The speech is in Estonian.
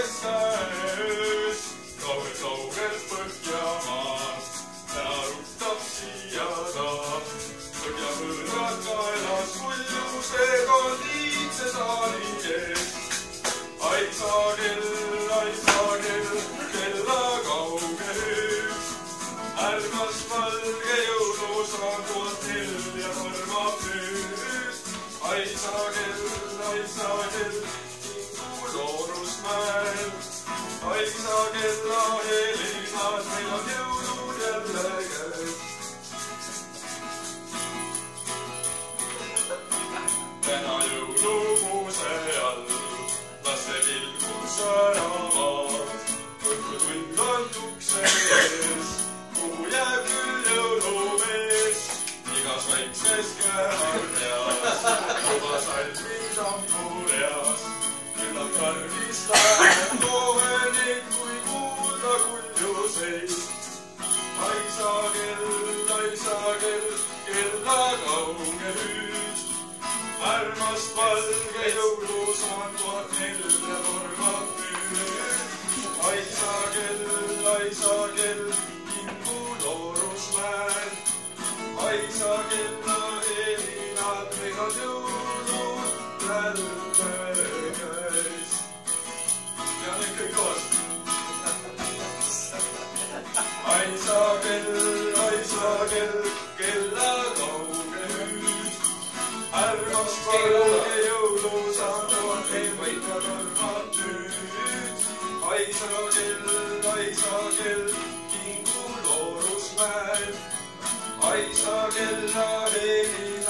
metsa ees, kaugel Põhjamaas. Täna rutab siia ta, Põhjamõõrad kaelas muljused on liigse saali ees. Aisa kell, kella kauge öös. Ärgas valge jõulusan tuot helja tormab öös. Aisa kell, kingu Loorusmäel. Aisa kella helinad, meil on jõulud jälle käes. Täna jõulumuuse all laste vilgud säravad. Õhtutund on ukse ees, kuhu jääb küll jõulumees. Igas väikses käemarjas, juba salmi tambureas. Küllalt kargis läheb toovenid, kui kuulda kuljuseid. Aisa kell, kella kauge hüüd. Armast valge jõulusaan tuhat nelja tormab nüüd. Aisa kell, kingu Loorusmäel. Aisa kella helinad, meil on jõulud jälle käes. Ja nüüd kõik koos. Aisa kell, kella kauge hüüd. Ärmast valge jõulusaan tuhat nelja tormab nüüd. Aisa kell, kingu Loorusmäel. Aisa kella helinad.